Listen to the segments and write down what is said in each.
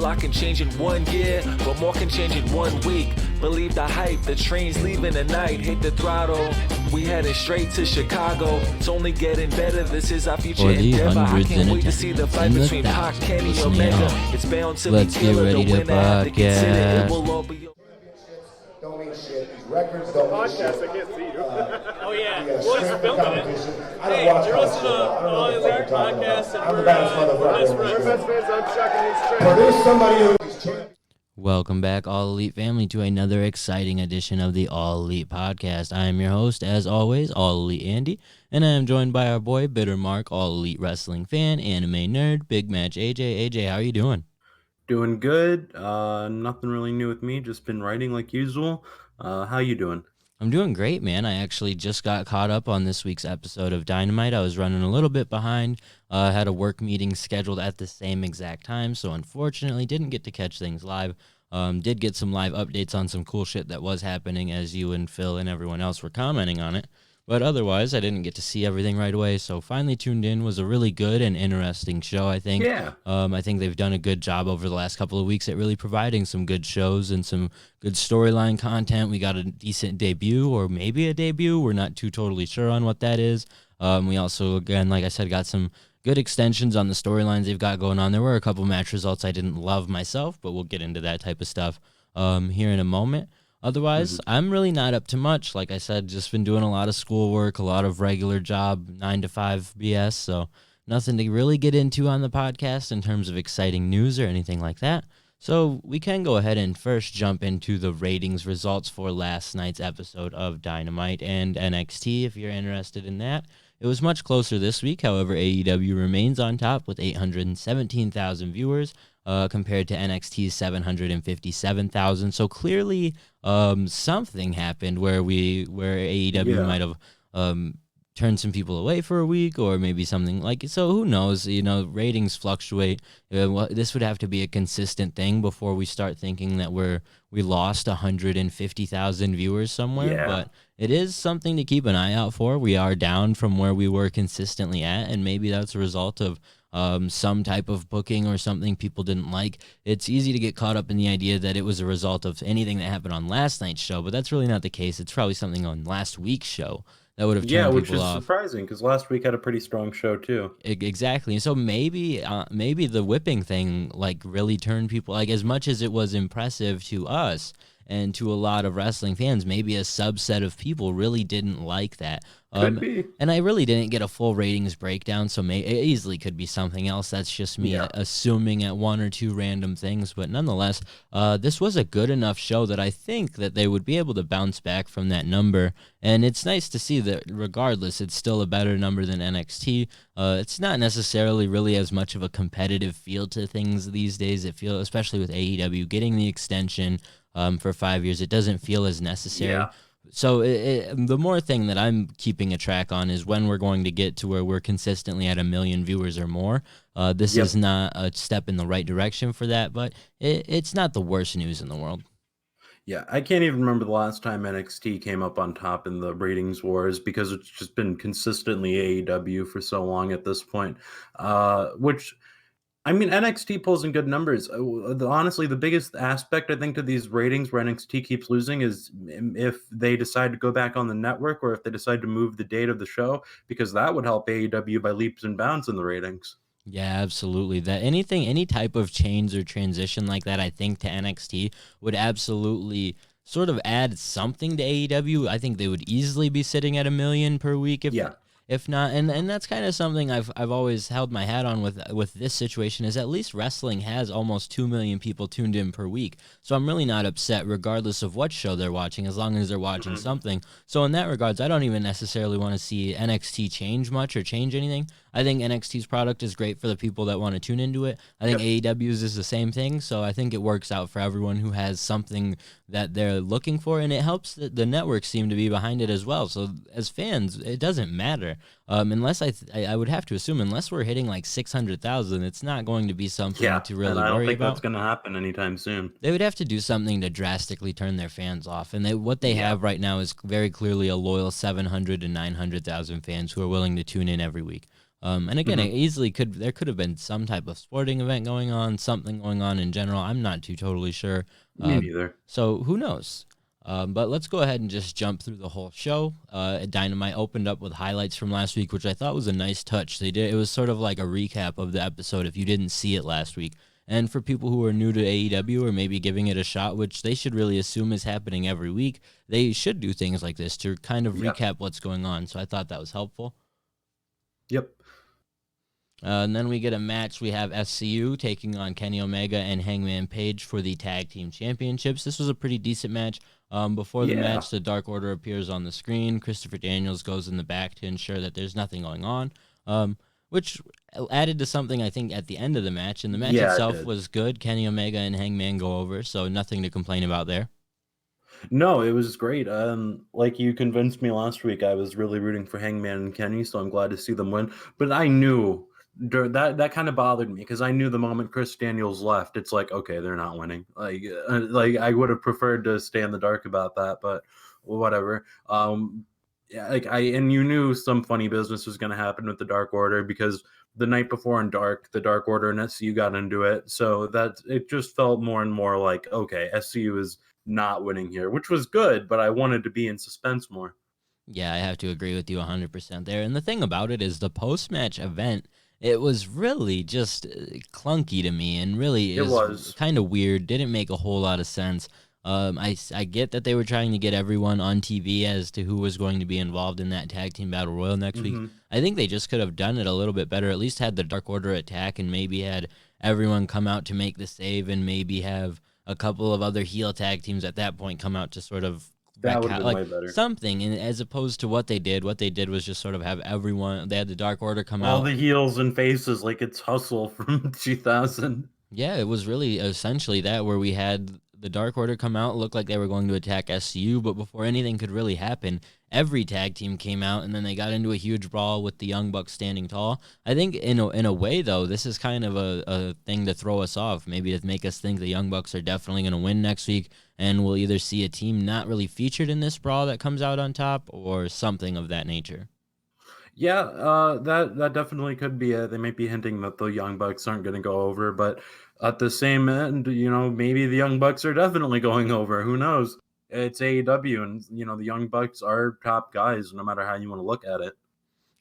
lot can change in 1 year, but more can change in 1 week. Believe the hype, the train's leaving tonight. Hit the throttle, we heading straight to Chicago. It's only getting better, this is our future endeavor. I can't wait to see the fight between Pac, Kenny, Omega. It's bound to be killer, the winner have to consider. It will all be... Don't mean shit. These records don't mean shit. Podcast, I can't see you. Oh yeah, well he's filming it. Hey, You're listening to All Elite Podcast, and I'm the baddest motherfucker. We're best friends, I'm Chuck and he's Trent. Produce somebody who's champ. Welcome back, All Elite family, to another exciting edition of the All Elite Podcast. I am your host, as always, All Elite Andy, and I am joined by our boy, Bitter Mark, All Elite Wrestling fan, anime nerd, Big Match AJ. AJ, how are you doing? Doing good. Nothing really new with me. Just been writing like usual. How you doing? I'm doing great, man. I actually just got caught up on this week's episode of Dynamite. I was running a little bit behind. Had a work meeting scheduled at the same exact time, so unfortunately didn't get to catch things live. Did get some live updates on some cool shit that was happening as you and Phil and everyone else were commenting on it. But otherwise, I didn't get to see everything right away, so finally tuned in. Was a really good and interesting show, I think. Yeah. I think they've done a good job over the last couple of weeks at really providing some good shows and some good storyline content. We got a decent debut, or maybe a debut. We're not too totally sure on what that is. We also, again, like I said, got some good extensions on the storylines they've got going on. There were a couple match results I didn't love myself, but we'll get into that type of stuff here in a moment. Otherwise, I'm really not up to much. Like I said, just been doing a lot of schoolwork, a lot of regular job, 9 to 5 BS, so nothing to really get into on the podcast in terms of exciting news or anything like that. So we can go ahead and first jump into the ratings results for last night's episode of Dynamite and NXT, if you're interested in that. It was much closer this week. However, AEW remains on top with 817,000 viewers compared to NXT's 757,000. So clearly something happened where AEW might have turned some people away for a week, or maybe something like it. So who knows? You know, ratings fluctuate. This would have to be a consistent thing before we start thinking that we lost 150,000 viewers somewhere. Yeah. But it is something to keep an eye out for. We are down from where we were consistently at, and maybe that's a result of some type of booking or something people didn't like. It's easy to get caught up in the idea that it was a result of anything that happened on last night's show, but that's really not the case. It's probably something on last week's show that would have turned which people is off. surprising because last week had a pretty strong show too. Exactly. So maybe the whipping thing like really turned people, like, as much as it was impressive to us and to a lot of wrestling fans, maybe a subset of people really didn't like that. Could be. And I really didn't get a full ratings breakdown, so it easily could be something else. That's just me assuming at one or two random things. But nonetheless, this was a good enough show that I think that they would be able to bounce back from that number. And it's nice to see that regardless, it's still a better number than NXT. It's not necessarily really as much of a competitive feel to things these days. It feels, especially with AEW getting the extension for 5 years, it doesn't feel as necessary. Yeah. So the more thing that I'm keeping a track on is when we're going to get to where we're consistently at 1 million viewers or more. This is not a step in the right direction for that, but it's not the worst news in the world. Yeah, I can't even remember the last time NXT came up on top in the ratings wars because it's just been consistently AEW for so long at this point, which... I mean, NXT pulls in good numbers. Honestly, the biggest aspect, I think, to these ratings where NXT keeps losing is if they decide to go back on the network or if they decide to move the date of the show, because that would help AEW by leaps and bounds in the ratings. Yeah, absolutely. Any type of change or transition like that, I think, to NXT would absolutely sort of add something to AEW. I think they would easily be sitting at 1 million per week if not, and that's kind of something I've always held my hat on with this situation, is at least wrestling has almost 2 million people tuned in per week. So I'm really not upset regardless of what show they're watching, as long as they're watching something. So in that regards, I don't even necessarily want to see NXT change much or change anything. I think NXT's product is great for the people that want to tune into it. I think AEW's is the same thing, so I think it works out for everyone who has something that they're looking for, and it helps that the networks seem to be behind it as well. So as fans, it doesn't matter. Unless I would have to assume, unless we're hitting like 600,000, it's not going to be something to really worry about. I don't think that's going to happen anytime soon. They would have to do something to drastically turn their fans off, and what they have right now is very clearly a loyal 700 to 900,000 fans who are willing to tune in every week. And again, there could have been some type of sporting event going on, something going on in general. I'm not too totally sure. Me neither. So who knows? But let's go ahead and just jump through the whole show. Dynamite opened up with highlights from last week, which I thought was a nice touch. It was sort of like a recap of the episode if you didn't see it last week. And for people who are new to AEW or maybe giving it a shot, which they should really assume is happening every week, they should do things like this to kind of recap what's going on. So I thought that was helpful. Yep. And then we get a match. We have SCU taking on Kenny Omega and Hangman Page for the Tag Team Championships. This was a pretty decent match. Before the match, the Dark Order appears on the screen. Christopher Daniels goes in the back to ensure that there's nothing going on, which added to something, I think, at the end of the match. And the match itself was good. Kenny Omega and Hangman go over, so nothing to complain about there. No, it was great. Like you convinced me last week, I was really rooting for Hangman and Kenny, so I'm glad to see them win. But I knew that kind of bothered me because I knew the moment Chris Daniels left, it's like, okay, they're not winning. Like I would have preferred to stay in the dark about that, but whatever. And you knew some funny business was going to happen with the Dark Order because the night before in Dark, the Dark Order and SCU got into it, so that it just felt more and more like, okay, SCU is not winning here, which was good, but I wanted to be in suspense more. Yeah, I have to agree with you 100% there. And the thing about it is the post-match event, it was really just clunky to me, and really it was kind of weird. Didn't make a whole lot of sense. I get that they were trying to get everyone on TV as to who was going to be involved in that tag team battle royal next week. I think they just could have done it a little bit better. At least had the Dark Order attack and maybe had everyone come out to make the save, and maybe have a couple of other heel tag teams at that point come out to sort of that would have been way better. Something, and as opposed to what they did was just sort of have everyone. They had the Dark Order come out, all the heels and faces, like it's Hustle from 2000. Yeah, it was really essentially that, where we had the Dark Order come out, looked like they were going to attack SCU, but before anything could really happen, every tag team came out, and then they got into a huge brawl with the Young Bucks standing tall. I think in a way, though, this is kind of a thing to throw us off, maybe to make us think the Young Bucks are definitely going to win next week, and we'll either see a team not really featured in this brawl that comes out on top, or something of that nature. Yeah, that definitely could be it. They might be hinting that the Young Bucks aren't going to go over, but at the same end, maybe the Young Bucks are definitely going over. Who knows? It's AEW, and the Young Bucks are top guys, no matter how you want to look at it.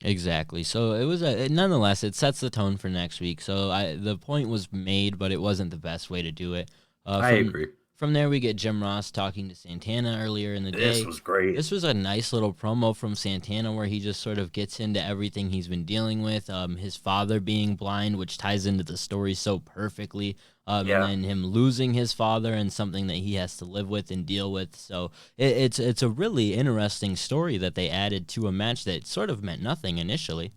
Exactly. So it was nonetheless, it sets the tone for next week. So the point was made, but it wasn't the best way to do it. I agree. From there, we get Jim Ross talking to Santana earlier in the day. This was great. This was a nice little promo from Santana where he just sort of gets into everything he's been dealing with. His father being blind, which ties into the story so perfectly. And then him losing his father, and something that he has to live with and deal with. So it's a really interesting story that they added to a match that sort of meant nothing initially.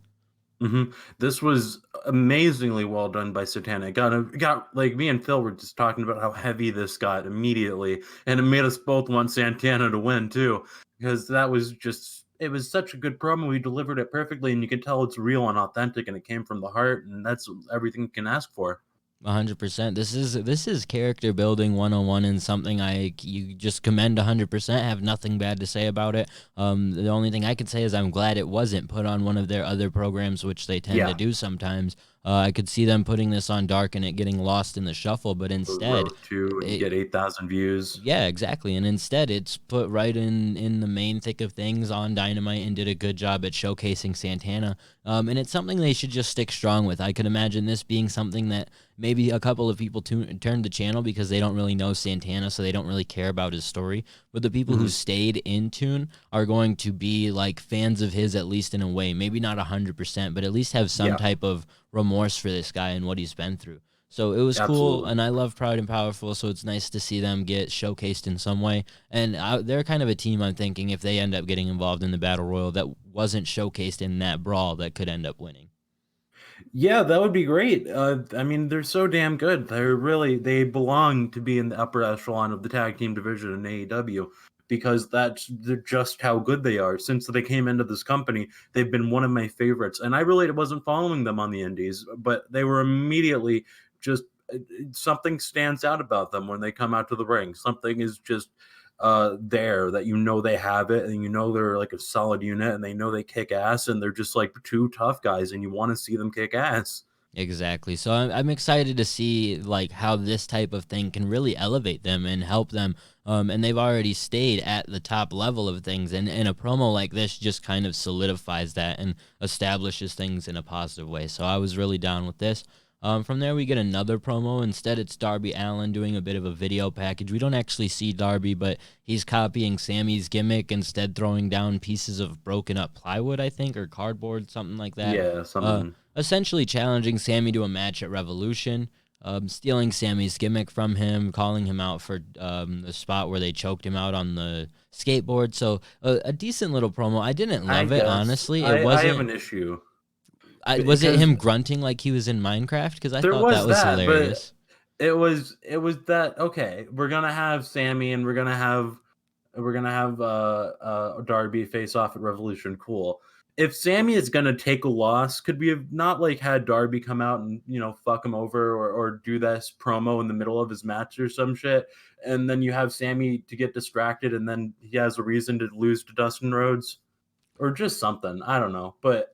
This was amazingly well done by Santana. It got like, me and Phil were just talking about how heavy this got immediately, and it made us both want Santana to win too, because it was such a good promo. He delivered it perfectly, and you can tell it's real and authentic, and it came from the heart, and that's everything you can ask for. 100%. This is character building 101, and something you just commend 100%. Have nothing bad to say about it. The only thing I could say is I'm glad it wasn't put on one of their other programs, which they tend to do sometimes. I could see them putting this on Dark and it getting lost in the shuffle, but instead you get 8,000 views. Yeah, exactly. And instead it's put right in the main thick of things on Dynamite, and did a good job at showcasing Santana. And it's something they should just stick strong with. I could imagine this being something that maybe a couple of people turned the channel because they don't really know Santana, so they don't really care about his story. But the people who stayed in tune are going to be like fans of his, at least in a way. Maybe not 100%, but at least have some type of remorse for this guy and what he's been through. So it was cool, and I love Proud and Powerful, so it's nice to see them get showcased in some way. And they're kind of a team, I'm thinking, if they end up getting involved in the Battle Royal that wasn't showcased in that brawl, that could end up winning. Yeah, that would be great. I mean, they're so damn good. They belong to be in the upper echelon of the tag team division in AEW, because they're just how good they are. Since they came into this company, they've been one of my favorites. And I really wasn't following them on the indies, but they were immediately just, something stands out about them when they come out to the ring. Something is just there, that they have it, and they're like a solid unit, and they know they kick ass, and they're just like two tough guys, and you want to see them kick ass. Exactly. So I'm excited to see like how this type of thing can really elevate them and help them. And they've already stayed at the top level of things. And a promo like this just kind of solidifies that and establishes things in a positive way. So I was really down with this. From there, we get another promo. Instead, it's Darby Allin doing a bit of a video package. We don't actually see Darby, but he's copying Sammy's gimmick, instead throwing down pieces of broken up plywood, I think, or cardboard, something like that. Yeah, something. Essentially challenging Sammy to a match at Revolution, stealing Sammy's gimmick from him, calling him out for the spot where they choked him out on the skateboard. So a decent little promo. I didn't love it, honestly. It wasn't. I have an issue. Was it him grunting like he was in Minecraft? Because I thought that was hilarious. It was that, okay, we're gonna have Sammy and we're gonna have Darby face off at Revolution. Cool. If Sammy is gonna take a loss, could we have not like had Darby come out and fuck him over, or do this promo in the middle of his match or some shit, and then you have Sammy to get distracted, and then he has a reason to lose to Dustin Rhodes, or just something. I don't know, but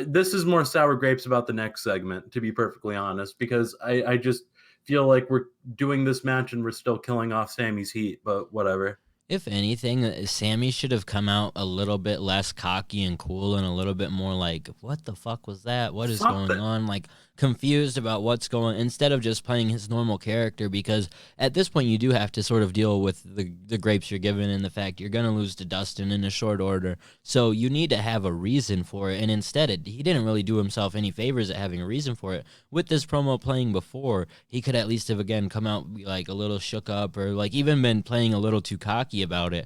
this is more sour grapes about the next segment, to be perfectly honest, because I just feel like we're doing this match and we're still killing off Sammy's heat, but whatever. If anything, Sammy should have come out a little bit less cocky and cool and a little bit more like, what the fuck was that? What is going on? Like, confused about what's going on, instead of just playing his normal character, because at this point you do have to sort of deal with the grapes you're given and the fact you're going to lose to Dustin in a short order. So you need to have a reason for it. And instead, he didn't really do himself any favors at having a reason for it. With this promo playing before, he could at least have, again, come out like a little shook up, or like even been playing a little too cocky about it,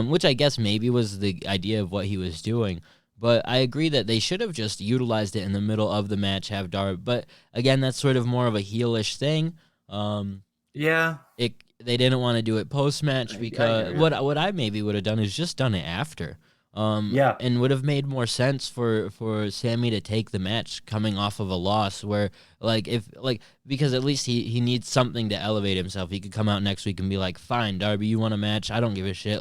which I guess maybe was the idea of what he was doing. But I agree that they should have just utilized it in the middle of the match, have Darby. But again, that's sort of more of a heelish thing. Yeah. They didn't want to do it post-match, because what I maybe would have done is just done it after. And would have made more sense for Sammy to take the match coming off of a loss, where because at least he needs something to elevate himself. He could come out next week and be like, fine, Darby, you want a match? I don't give a shit,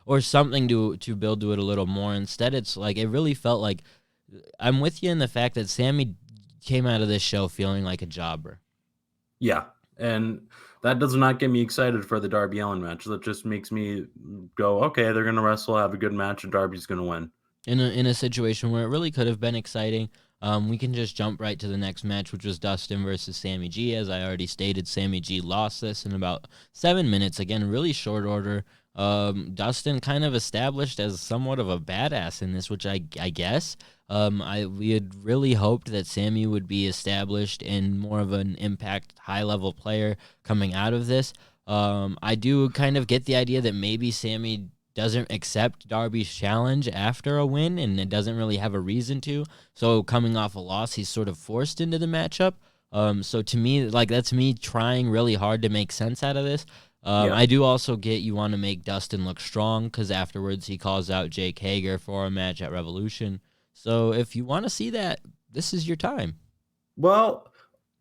or something to build to it a little more. Instead, it's like, it really felt like, I'm with you in the fact that Sammy came out of this show feeling like a jobber. Yeah, and that does not get me excited for the Darby Allin match. That just makes me go, okay, they're going to wrestle, have a good match, and Darby's going to win. In a situation where it really could have been exciting, we can just jump right to the next match, which was Dustin versus Sammy G. As I already stated, Sammy G lost this in about 7 minutes. Again, really short order. Dustin kind of established as somewhat of a badass in this, which I guess. We had really hoped that Sammy would be established in more of an impact, high-level player coming out of this. I do kind of get the idea that maybe Sammy doesn't accept Darby's challenge after a win, and it doesn't really have a reason to. So coming off a loss, he's sort of forced into the matchup. So to me, that's me trying really hard to make sense out of this. I do also get you want to make Dustin look strong, because afterwards he calls out Jake Hager for a match at Revolution. So if you want to see that, this is your time. Well,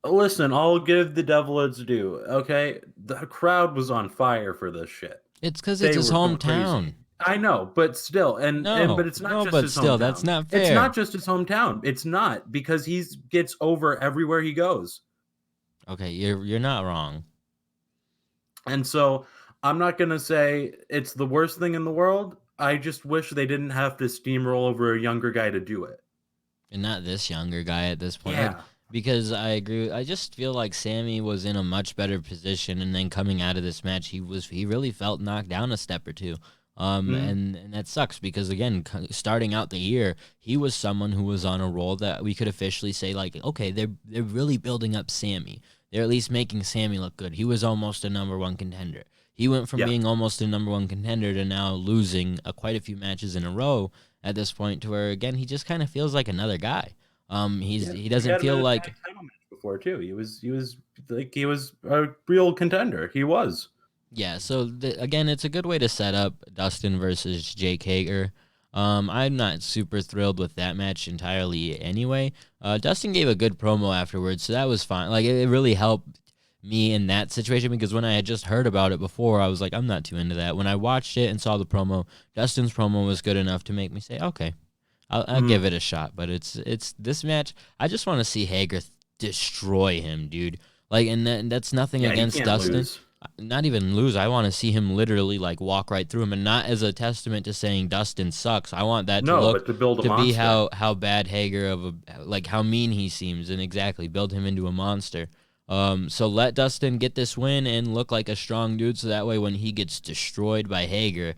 listen, I'll give the devil its due, okay? The crowd was on fire for this shit. It's because it's his hometown. I know, but still, but it's not just his hometown. That's not fair. It's not just his hometown. It's not, because he gets over everywhere he goes. Okay, you're not wrong. And so I'm not going to say it's the worst thing in the world. I just wish they didn't have to steamroll over a younger guy to do it. And not this younger guy at this point. Yeah. Because I agree. I just feel like Sammy was in a much better position, and then coming out of this match, he really felt knocked down a step or two. And that sucks, because again, starting out the year, he was someone who was on a roll that we could officially say, like, okay, they're really building up Sammy. They're at least making Sammy look good. He was almost a number one contender. He went from being almost a number one contender to now losing quite a few matches in a row at this point, to where, again, he just kind of feels like another guy. He doesn't feel like before too. He was a real contender. He was. Yeah. So again, it's a good way to set up Dustin versus Jake Hager. I'm not super thrilled with that match entirely anyway. Dustin gave a good promo afterwards, so that was fine. Like, it really helped me in that situation, because when I had just heard about it before, I was like, I'm not too into that. When I watched it and saw the promo, Dustin's promo was good enough to make me say, okay, I'll give it a shot. But it's this match, I just want to see Hager destroy him, dude. Like, and that's nothing against Dustin. Lose. Not even lose. I want to see him literally like walk right through him, and not as a testament to saying Dustin sucks. I want that but to build a to be monster. how bad Hager how mean he seems, and exactly build him into a monster. So let Dustin get this win and look like a strong dude, so that way when he gets destroyed by Hager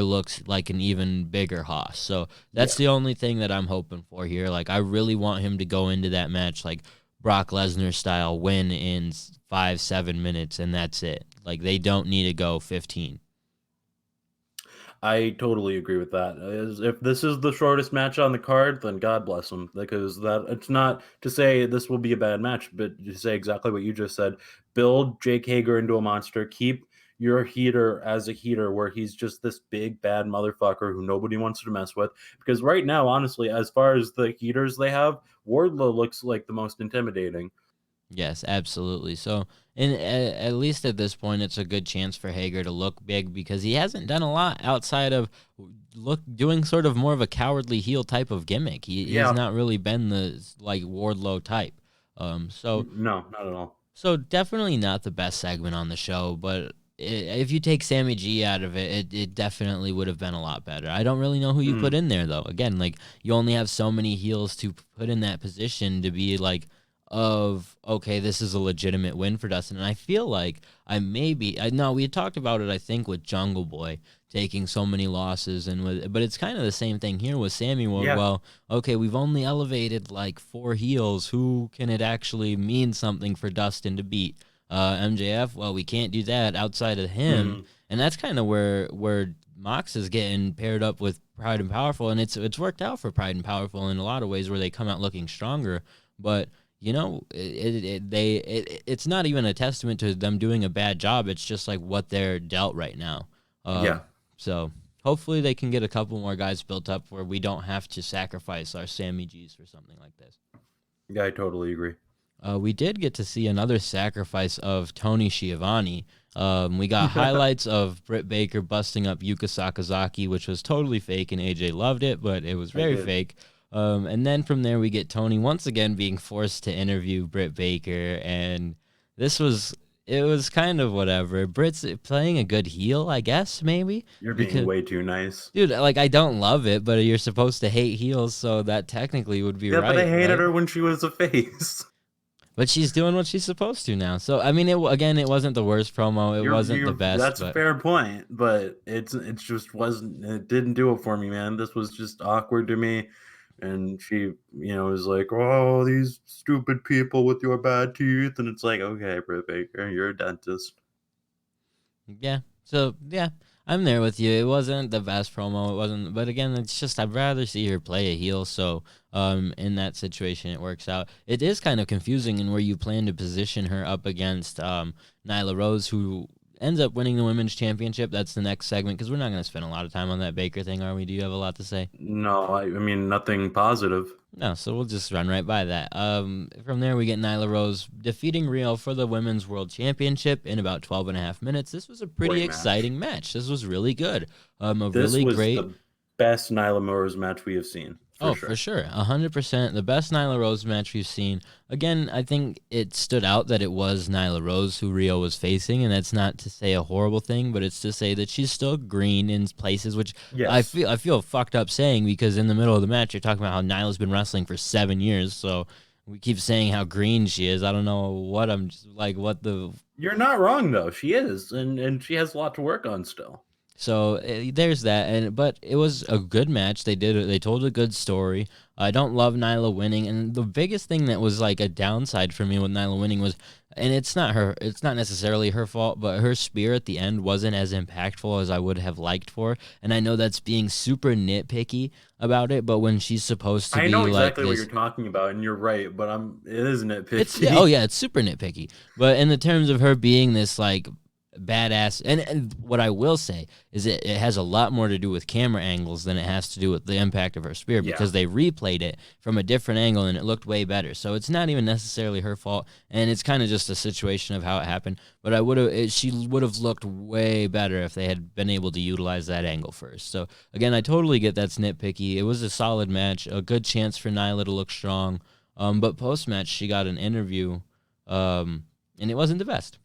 looks like an even bigger hoss. So that's the only thing that I'm hoping for here. Like, I really want him to go into that match like Brock Lesnar style, win in 5-7 minutes, and that's it. Like, they don't need to go 15. I totally agree with that. If this is the shortest match on the card, then God bless them, because that it's not to say this will be a bad match, but to say exactly what you just said. Build Jake Hager into a monster. Keep your heater as a heater, where he's just this big bad motherfucker who nobody wants to mess with. Because right now, honestly, as far as the heaters they have, Wardlow looks like the most intimidating. Yes, absolutely. So, at least at this point, it's a good chance for Hager to look big, because he hasn't done a lot outside of doing sort of more of a cowardly heel type of gimmick. He's not really been the like Wardlow type. So no, not at all. So definitely not the best segment on the show, but if you take Sammy G out of it, it definitely would have been a lot better. I don't really know who you put in there, though. Again, like, you only have so many heels to put in that position to be like, okay, this is a legitimate win for Dustin. And I feel like we had talked about it, I think, with Jungle Boy taking so many losses, but it's kind of the same thing here with Sammy. Well, okay, we've only elevated like 4 heels. Who can it actually mean something for Dustin to beat? MJF, well, we can't do that outside of him. And that's kind of where Mox is getting paired up with Pride and Powerful, and it's worked out for Pride and Powerful in a lot of ways, where they come out looking stronger. But you know, it's not even a testament to them doing a bad job. It's just like what they're dealt right now. So hopefully they can get a couple more guys built up where we don't have to sacrifice our Sammy G's for something like this. Yeah, I totally agree. We did get to see another sacrifice of Tony Schiavone. We got highlights of Britt Baker busting up Yuka Sakazaki, which was totally fake, and AJ loved it, but it was very fake. And then from there, we get Tony once again being forced to interview Britt Baker, and it was kind of whatever. Britt's playing a good heel, I guess, maybe. You're being way too nice. Dude, like, I don't love it, but you're supposed to hate heels, so that technically would be right. Yeah, but I hated her when she was a face. But she's doing what she's supposed to now. So, I mean, it wasn't the worst promo. It wasn't the best. That's a fair point, but it just wasn't. It didn't do it for me, man. This was just awkward to me. And she, was like, "Oh, these stupid people with your bad teeth," and it's like, okay, Britt Baker, you're a dentist. Yeah. So yeah, I'm there with you. It wasn't the best promo. It wasn't, but again, it's just I'd rather see her play a heel. So in that situation, it works out. It is kind of confusing in where you plan to position her up against Nyla Rose, who ends up winning the women's championship. That's the next segment, because we're not going to spend a lot of time on that Baker thing, are we? Do you have a lot to say? No, I mean, nothing positive. No, so we'll just run right by that. From there, we get Nyla Rose defeating Riho for the Women's World Championship in about 12 and a half minutes. This was a pretty exciting match. This was really good. This was the best Nyla Rose match we have seen. For sure. 100%. The best Nyla Rose match we've seen. Again, I think it stood out that it was Nyla Rose who Riho was facing, and that's not to say a horrible thing, but it's to say that she's still green in places, which I feel fucked up saying, because in the middle of the match, you're talking about how Nyla's been wrestling for 7 years, so we keep saying how green she is. I don't know what You're not wrong, though. She is, and she has a lot to work on still. So there's that, but it was a good match. They told a good story. I don't love Nyla winning, and the biggest thing that was like a downside for me with Nyla winning was, and it's not necessarily her fault, but her spear at the end wasn't as impactful as I would have liked for. And I know that's being super nitpicky about it, but when she's supposed to be like this, I know exactly what you're talking about, and you're right, but it is nitpicky. It's super nitpicky. But in the terms of her being this like badass. And what I will say is it has a lot more to do with camera angles than it has to do with the impact of her spear, because they replayed it from a different angle and it looked way better. So it's not even necessarily her fault, and it's kind of just a situation of how it happened. But she would have looked way better if they had been able to utilize that angle first. So again, I totally get that's nitpicky. It was a solid match, a good chance for Nyla to look strong. But post match, she got an interview, and it wasn't the best.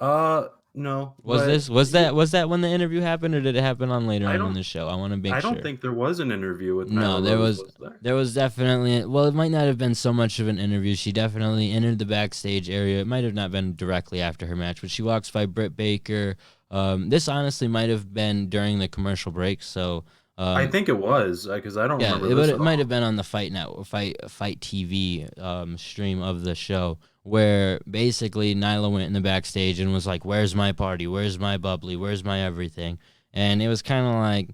No. Was that when the interview happened, or did it happen on later on in the show? I want to make sure. I don't think there was an interview with No, Nyla there was definitely, well, it might not have been so much of an interview. She definitely entered the backstage area. It might have not been directly after her match, but she walks by Britt Baker. This honestly might have been during the commercial break, so I think it was, because I don't remember this it might have been on the Fight TV stream of the show, where basically Nyla went in the backstage and was like, "Where's my party? Where's my bubbly? Where's my everything?" And it was kind of like,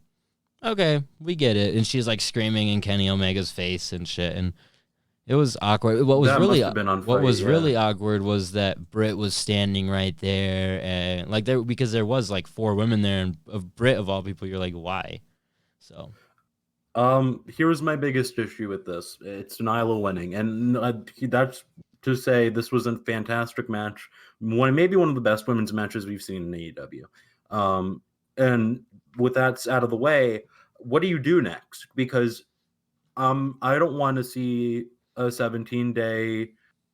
okay, we get it. And she's like screaming in Kenny Omega's face and shit, and it was awkward. What was really awkward was that Britt was standing right there, and like because there was like 4 women there, and of Britt of all people, you're like, why? So, here's my biggest issue with this. It's Nyla winning, and that's to say this was a fantastic match. Maybe one of the best women's matches we've seen in AEW. And with that out of the way, what do you do next? Because I don't want to see a 17-day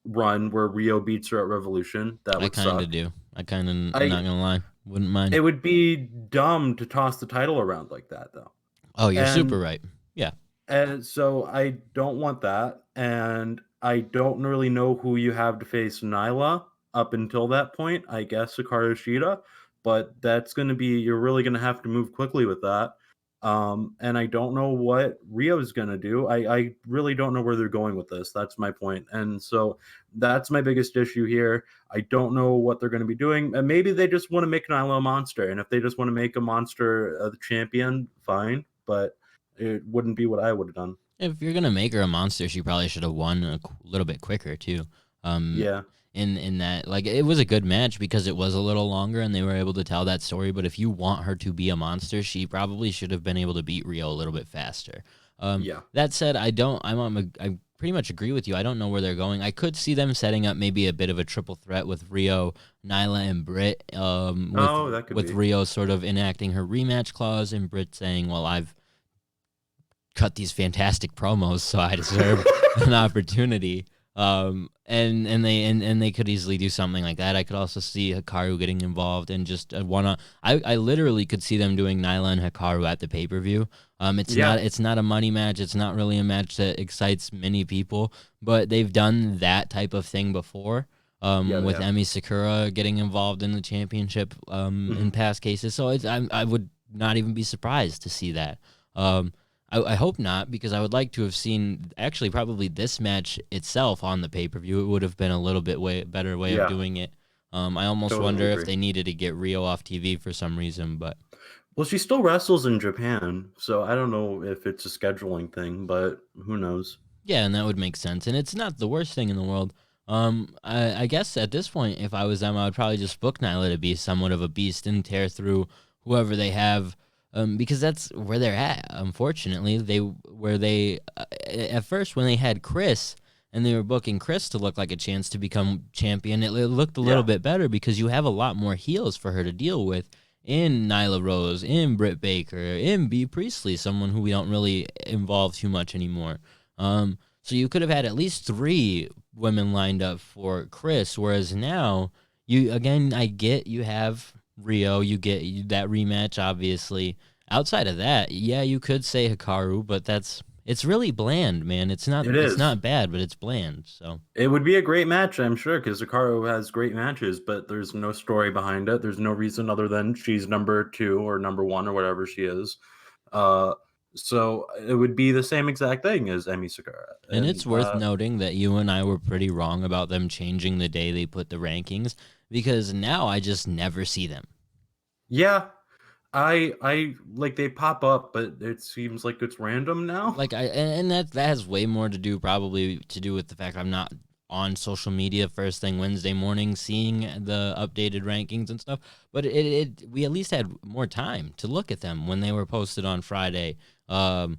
run where Riho beats her at Revolution. That would suck. I kind of do. I'm not gonna lie, wouldn't mind. It would be dumb to toss the title around like that, though. Oh, you're super right. Yeah. And so I don't want that. And I don't really know who you have to face Nyla up until that point. I guess Hikaru Shida, but that's going to be, you're really going to have to move quickly with that. And I don't know what Rio's going to do. I really don't know where they're going with this. That's my point. And so that's my biggest issue here. I don't know what they're going to be doing. And maybe they just want to make Nyla a monster. And if they just want to make a monster the champion, fine. But it wouldn't be what I would have done. If you're gonna make her a monster, she probably should have won a little bit quicker too. Yeah. In that, like, it was a good match because it was a little longer and they were able to tell that story. But if you want her to be a monster, she probably should have been able to beat Riho a little bit faster. Yeah. That said, I pretty much agree with you. I don't know where they're going. I could see them setting up maybe a bit of a triple threat with Riho, Nyla, and Britt. That could with be. Riho sort of enacting her rematch clause and Britt saying, "Well, I've cut these fantastic promos, so I deserve an opportunity." And they could easily do something like that. I could also see Hikaru getting involved and just I literally could see them doing Nyla and Hikaru at the pay-per-view. It's not a money match. It's not really a match that excites many people, but they've done that type of thing before. With Emi Sakura getting involved in the championship in past cases. So I would not even be surprised to see that. I hope not, because I would like to have seen actually probably this match itself on the pay-per-view. It would have been a little bit better way of doing it. I almost wonder if they needed to get Riho off TV for some reason, but... Well, she still wrestles in Japan, so I don't know if it's a scheduling thing, but who knows? Yeah, and that would make sense, and it's not the worst thing in the world. I guess at this point, if I was them, I would probably just book Nyla to be somewhat of a beast and tear through whoever they have. Because that's where they're at. Unfortunately, at first when they had Chris and they were booking Chris to look like a chance to become champion, it looked a little bit better because you have a lot more heels for her to deal with in Nyla Rose, in Britt Baker, in Bea Priestley, someone who we don't really involve too much anymore. So you could have had at least 3 women lined up for Chris, whereas now I get you have Riho, you get that rematch, obviously. Outside of that, yeah, you could say Hikaru, but it's really bland, man. It's not bad, but it's bland. So it would be a great match, I'm sure, because Hikaru has great matches, but there's no story behind it. There's no reason other than she's number 2 or number 1 or whatever she is. So it would be the same exact thing as Emi Sakura. And it's worth noting that you and I were pretty wrong about them changing the day they put the rankings, because now I just never see them. Yeah. I like they pop up, but it seems like it's random now. Like and that has way more to do with the fact I'm not on social media first thing Wednesday morning, seeing the updated rankings and stuff. But we at least had more time to look at them when they were posted on Friday. But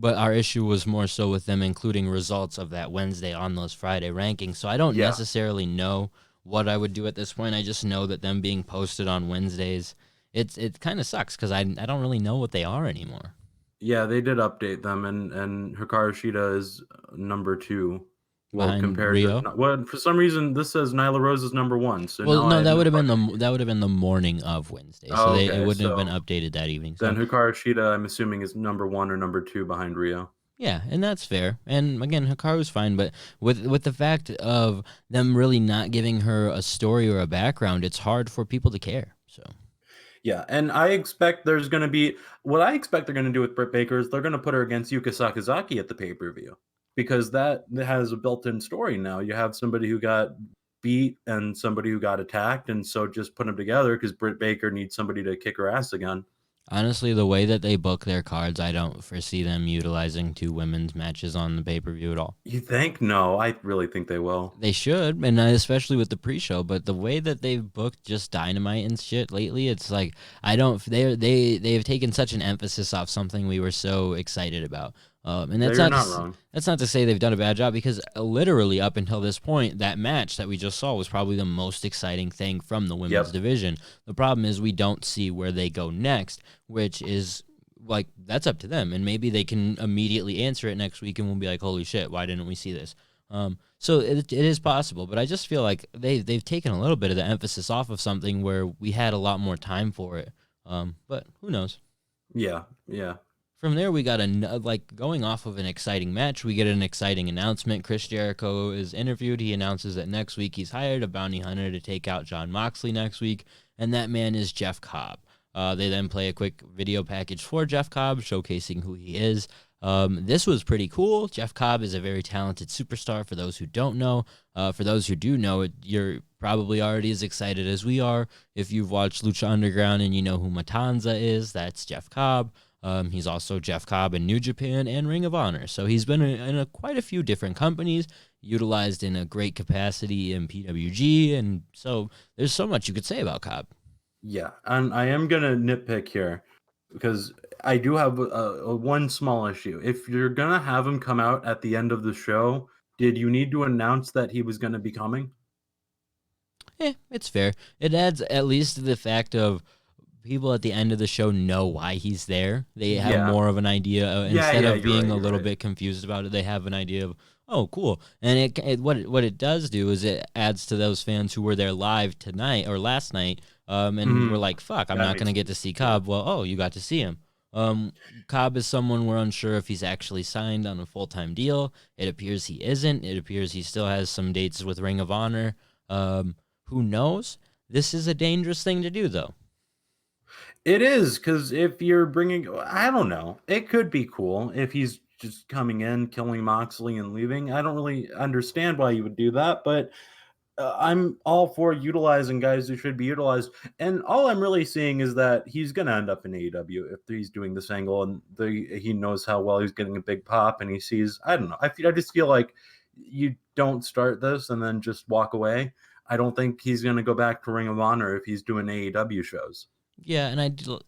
our issue was more so with them including results of that Wednesday on those Friday rankings. So I don't necessarily know what I would do at this point. I just know that them being posted on Wednesdays, it kind of sucks because I don't really know what they are anymore. Yeah, they did update them, and Hikaru Shida is number 2. Well, Behind compared Riho? to for some reason this says Nyla Rose is number 1. So Well, now no, that would have been the morning of Wednesday, so okay, it wouldn't have been so updated that evening. then So Hikaru Shida, I'm assuming, is number 1 or number 2 behind Riho. yeah, and that's fair. And again, Hikaru's fine, but with the fact of them really not giving her a story or a background, it's hard for people to care. So Yeah, and I expect there's going to be what I expect they're going to do with Britt Baker is they're going to put her against Yuka Sakazaki at the pay-per-view because that has a built-in story now. You have somebody who got beat and somebody who got attacked, and so just put them together because Britt Baker needs somebody to kick her ass again. honestly, the way that they book their cards, I don't foresee them utilizing 2 women's matches on the pay-per-view at all. You think? No, I really think they will. They should, and especially with the pre-show. But the way that they've booked just Dynamite and shit lately, it's like I don't. They've taken such an emphasis off something we were so excited about. And that's You're not wrong. that's not to say they've done a bad job because literally up until this point, that match that we just saw was probably the most exciting thing from the women's division. The problem is we don't see where they go next, which is like that's up to them, and maybe they can immediately answer it next week, and we'll be like, holy shit, why didn't we see this? So it is possible, but I just feel like they've taken a little bit of the emphasis off of something where we had a lot more time for it. But who knows? Yeah. From there, we got going off of an exciting match. We get an exciting announcement. Chris Jericho is interviewed. He announces that next week he's hired a bounty hunter to take out Jon Moxley next week, and that man is Jeff Cobb. They then play a quick video package for Jeff Cobb, showcasing who he is. This was pretty cool. Jeff Cobb is a very talented superstar. For those who don't know, for those who do know it, you're probably already as excited as we are. If you've watched Lucha Underground and you know who Matanza is, that's Jeff Cobb. He's also Jeff Cobb in New Japan and Ring of Honor. So he's been in quite a few different companies, utilized in a great capacity in PWG. And so there's so much you could say about Cobb. Yeah, and I am going to nitpick here because I do have a one small issue. If you're going to have him come out at the end of the show, did you need to announce that he was going to be coming? It's fair. It adds at least to the fact of people at the end of the show know why he's there. They have more of an idea instead of being a little bit confused about it. They have an idea of, oh, cool. And what it does do is it adds to those fans who were there live tonight or last night, and were like, "Fuck, I'm not gonna get to see Cobb." Well, oh, you got to see him. Cobb is someone we're unsure if he's actually signed on a full-time deal. It appears he isn't. It appears he still has some dates with Ring of Honor. Who knows? This is a dangerous thing to do, though. It is, because if you're bringing, I don't know, it could be cool if he's just coming in, killing Moxley and leaving. I don't really understand why you would do that, but I'm all for utilizing guys who should be utilized. And all I'm really seeing is that he's going to end up in AEW if he's doing this angle and he knows how well he's getting a big pop and he sees, I don't know. I just feel like you don't start this and then just walk away. I don't think he's going to go back to Ring of Honor if he's doing AEW shows. Yeah, and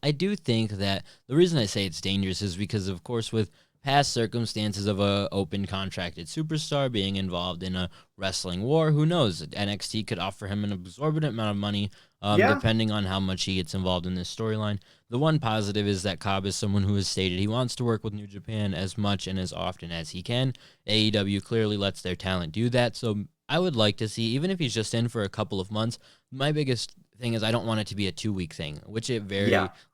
I do think that the reason I say it's dangerous is because, of course, with past circumstances of a open contracted superstar being involved in a wrestling war, who knows? NXT could offer him an exorbitant amount of money, depending on how much he gets involved in this storyline. The one positive is that Cobb is someone who has stated he wants to work with New Japan as much and as often as he can. AEW clearly lets their talent do that, so I would like to see, even if he's just in for a couple of months, my biggest thing is I don't want it to be a 2-week thing, which it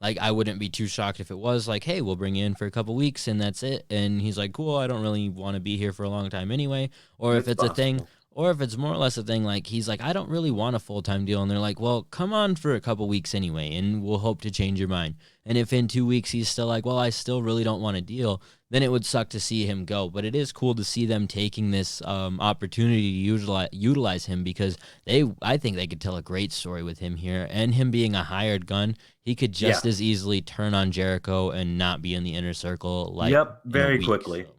I wouldn't be too shocked if it was like, hey, we'll bring you in for a couple weeks and that's it. And he's like, cool, I don't really want to be here for a long time anyway. Or if it's a thing, or if it's more or less a thing, like he's like, I don't really want a full-time deal. And they're like, well, come on for a couple weeks anyway, and we'll hope to change your mind. And if in 2 weeks he's still like, well, I still really don't want a deal, then it would suck to see him go. But it is cool to see them taking this opportunity to utilize him because I think they could tell a great story with him here. And him being a hired gun, he could just as easily turn on Jericho and not be in the inner circle. Very quickly. So.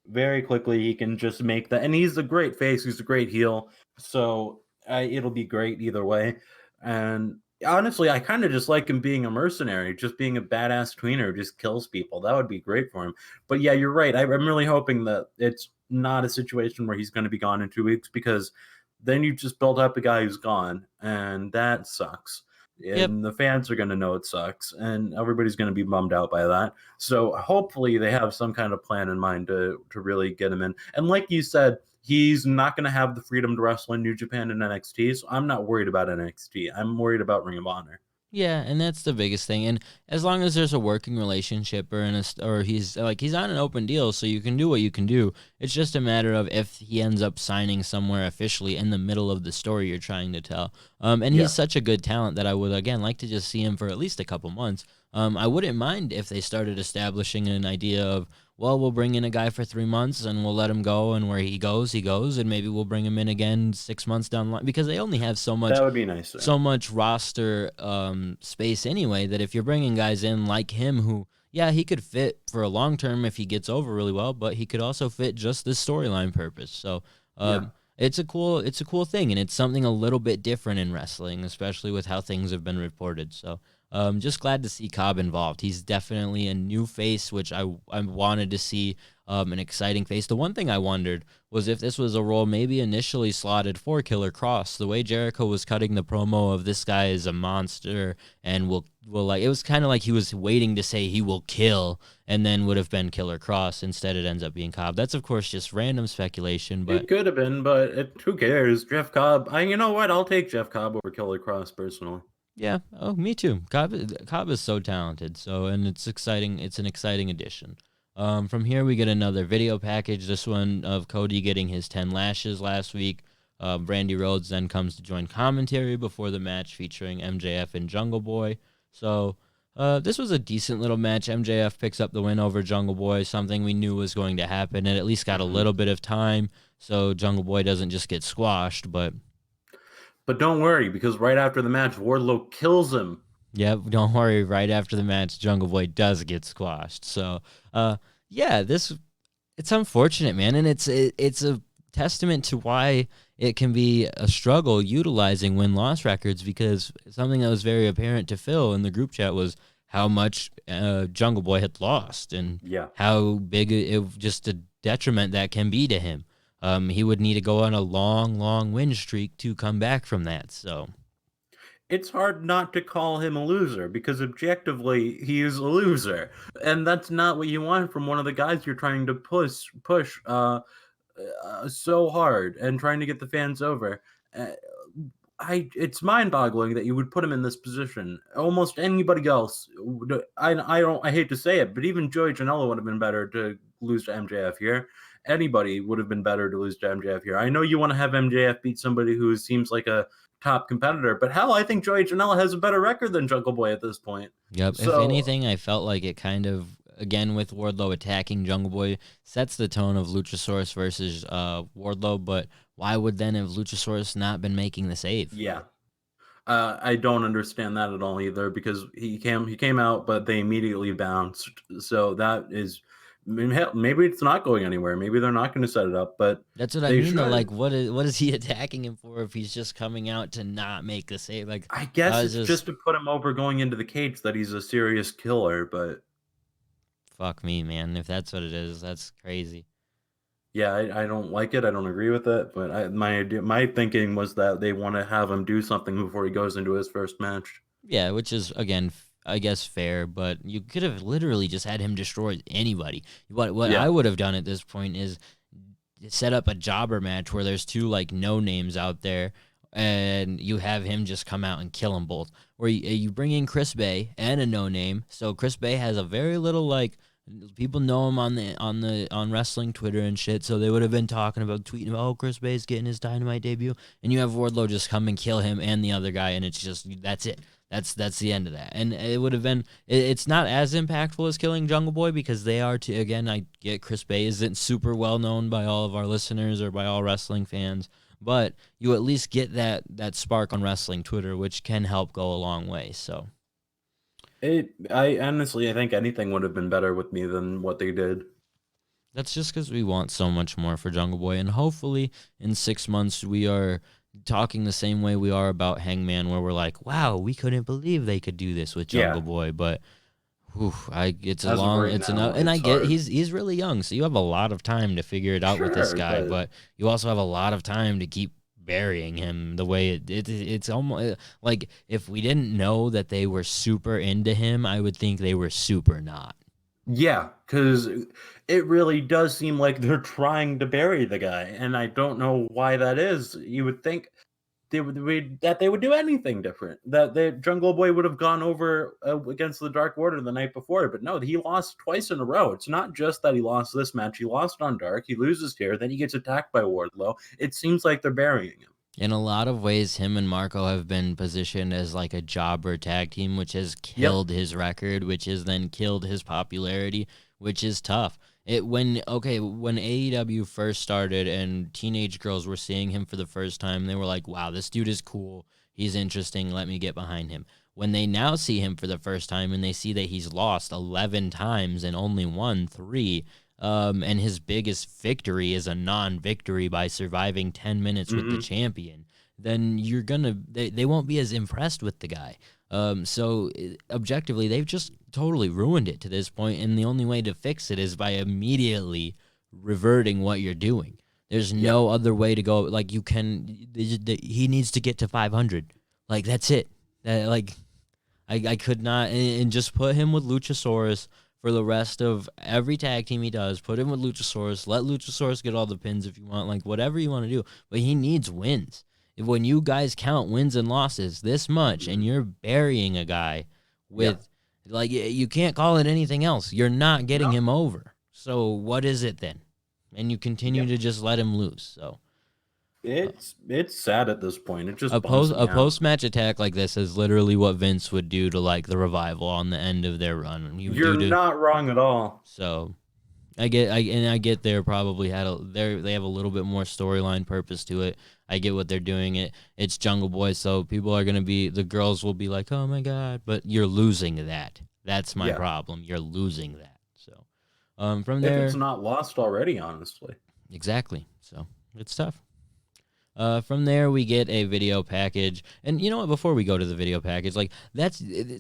very quickly he can just make that. And he's a great face. He's a great heel. So it'll be great either way. And honestly, I kind of just like him being a mercenary, just being a badass tweener who just kills people. That would be great for him. But yeah, you're right. I'm really hoping that it's not a situation where he's going to be gone in 2 weeks, because then you just build up a guy who's gone, and that sucks. And the fans are going to know it sucks, and everybody's going to be bummed out by that. So hopefully they have some kind of plan in mind to really get him in. And like you said, he's not going to have the freedom to wrestle in New Japan and NXT, so I'm not worried about NXT. I'm worried about Ring of Honor. Yeah, and that's the biggest thing. And as long as there's a working relationship or he's on an open deal, so you can do what you can do. It's just a matter of if he ends up signing somewhere officially in the middle of the story you're trying to tell. And he's such a good talent that I would, again, like to just see him for at least a couple months. I wouldn't mind if they started establishing an idea of, well, we'll bring in a guy for 3 months and we'll let him go, and where he goes, and maybe we'll bring him in again 6 months down the line, because they only have so much. That would be nice. So much roster space anyway, that if you're bringing guys in like him who, yeah, he could fit for a long term if he gets over really well, but he could also fit just this storyline purpose. So it's a cool thing, and it's something a little bit different in wrestling, especially with how things have been reported. So just glad to see Cobb involved. He's definitely a new face, which I wanted to see, an exciting face. The one thing I wondered was if this was a role maybe initially slotted for Killer Cross. The way Jericho was cutting the promo of this guy is a monster and will like, it was kind of like he was waiting to say he will kill, and then would have been Killer Cross. Instead, it ends up being Cobb. That's of course just random speculation, but it could have been. But who cares? Jeff Cobb. You know what? I'll take Jeff Cobb over Killer Cross personally. Yeah. Oh, me too. Cobb is so talented. So, and it's exciting. It's an exciting addition. From here, we get another video package. This one of Cody getting his 10 lashes last week. Brandy Rhodes then comes to join commentary before the match, featuring MJF and Jungle Boy. So, this was a decent little match. MJF picks up the win over Jungle Boy, something we knew was going to happen. It at least got a little bit of time, so Jungle Boy doesn't just get squashed, But don't worry, because right after the match, Wardlow kills him. Yep, don't worry. Right after the match, Jungle Boy does get squashed. So, it's unfortunate, man, and it's a testament to why it can be a struggle utilizing win-loss records, because something that was very apparent to Phil in the group chat was how much Jungle Boy had lost, and how big just a detriment that can be to him. He would need to go on a long, long win streak to come back from that. So it's hard not to call him a loser, because objectively he is a loser, and that's not what you want from one of the guys you're trying to push so hard and trying to get the fans over. It's mind-boggling that you would put him in this position. Almost anybody else, I hate to say it, but even Joey Janela would have been better to lose to MJF here. Anybody would have been better to lose to MJF here. I know you want to have MJF beat somebody who seems like a top competitor, but hell, I think Joey Janela has a better record than Jungle Boy at this point. Yep. So, if anything, I felt like it kind of, again, with Wardlow attacking Jungle Boy, sets the tone of Luchasaurus versus Wardlow, but why would then have Luchasaurus not been making the save? Yeah. I don't understand that at all either, because he came out, but they immediately bounced. So that is, maybe it's not going anywhere. Maybe they're not going to set it up, but that's what I mean. Though, like, what is he attacking him for if he's just coming out to not make the save? Like, I guess it's just to put him over going into the cage that he's a serious killer. But fuck me, man. If that's what it is, that's crazy. Yeah, I don't like it. I don't agree with it. But my thinking was that they want to have him do something before he goes into his first match. Yeah, which is, again, I guess fair, but you could have literally just had him destroy anybody. What I would have done at this point is set up a jobber match where there's two like no names out there, and you have him just come out and kill them both. Or you bring in Chris Bay and a no name, so Chris Bay has a very little like. People know him on wrestling Twitter and shit, so they would have been tweeting about, oh, Chris Bay's getting his Dynamite debut, and you have Wardlow just come and kill him and the other guy, and it's just, that's it. That's the end of that. And it would have been, it's not as impactful as killing Jungle Boy, because they are, again, I get Chris Bay isn't super well known by all of our listeners or by all wrestling fans, but you at least get that spark on wrestling Twitter, which can help go a long way, so. I honestly, I think anything would have been better with me than what they did. That's just because we want so much more for Jungle Boy, and hopefully in 6 months we are talking the same way we are about Hangman, where we're like, wow, we couldn't believe they could do this with Jungle Boy, but it's a long, it's enough, and I get hard. he's really young, so you have a lot of time to figure it out with this guy, but you also have a lot of time to keep burying him the way it's almost like if we didn't know that they were super into him, I would think they were super not. Yeah, because it really does seem like they're trying to bury the guy, and I don't know why that is. You would think they would do anything different. That the Jungle Boy would have gone over against the Dark Order the night before, but no, he lost twice in a row. It's not just that he lost this match; he lost on Dark, he loses here, then he gets attacked by Wardlow. It seems like they're burying him. In a lot of ways, him and Marco have been positioned as like a jobber tag team, which has killed his record, which has then killed his popularity, which is tough. When AEW first started and teenage girls were seeing him for the first time, they were like, wow, this dude is cool. He's interesting. Let me get behind him. When they now see him for the first time and they see that he's lost 11 times and only won 3, and his biggest victory is a non-victory by surviving 10 minutes with the champion, then they won't be as impressed with the guy. So objectively, they've just totally ruined it to this point, and the only way to fix it is by immediately reverting what you're doing. There's no other way to go. Like, he needs to get to 500. Like, that's it. I could not, and just put him with Luchasaurus for the rest of every tag team he does. Put him with Luchasaurus. Let Luchasaurus get all the pins if you want, like whatever you want to do. But he needs wins. When you guys count wins and losses this much and you're burying a guy with, like, you can't call it anything else. You're not getting him over. So what is it then? And you continue to just let him lose. So it's sad at this point. It just a post-match attack like this is literally what Vince would do to like the Revival on the end of their run. You're not wrong at all. So I get they probably they have a little bit more storyline purpose to it. I get what they're doing. It's Jungle Boy, so people are the girls will be like, oh my god, but you're losing that. That's my problem. You're losing that. So from there, if it's not lost already, honestly. Exactly. So it's tough. From there, we get a video package. And you know what? Before we go to the video package, like,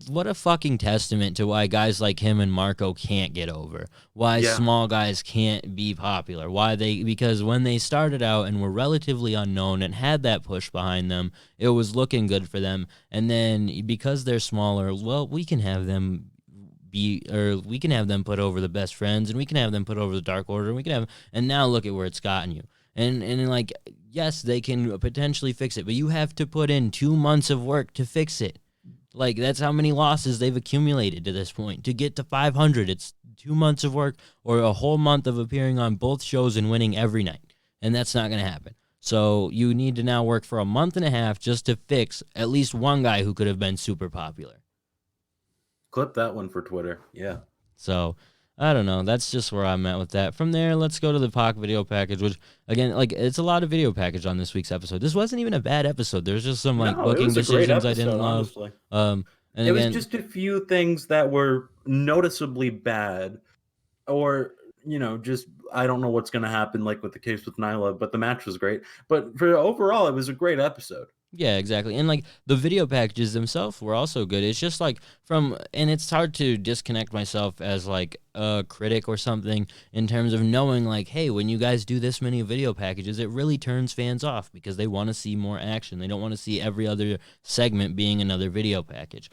what a fucking testament to why guys like him and Marco can't get over. Why small guys can't be popular. Because when they started out and were relatively unknown and had that push behind them, it was looking good for them. And then because they're smaller, well, we can have them we can have them put over the Best Friends, and we can have them put over the Dark Order, and now look at where it's gotten you. And like, yes, they can potentially fix it, but you have to put in 2 months of work to fix it. Like, that's how many losses they've accumulated to this point. To get to 500, it's 2 months of work or a whole month of appearing on both shows and winning every night. And that's not going to happen. So you need to now work for a month and a half just to fix at least one guy who could have been super popular. Clip that one for Twitter. Yeah. So I don't know. That's just where I'm at with that. From there, let's go to the Pac video package, which, again, like, it's a lot of video package on this week's episode. This wasn't even a bad episode. There's just some, like, booking decisions I didn't love. And it was just a few things that were noticeably bad, or, you know, just, I don't know what's going to happen, like with the case with Nyla, but the match was great. But for overall, it was a great episode. Yeah, exactly. And like the video packages themselves were also good. It's just like and it's hard to disconnect myself as like a critic or something in terms of knowing like, hey, when you guys do this many video packages, it really turns fans off because they want to see more action. They don't want to see every other segment being another video package.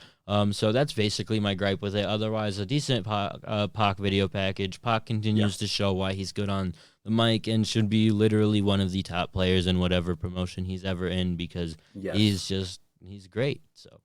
So that's basically my gripe with it. Otherwise, a decent Pac video package. Pac continues to show why he's good on the mic and should be literally one of the top players in whatever promotion he's ever in because he's great. So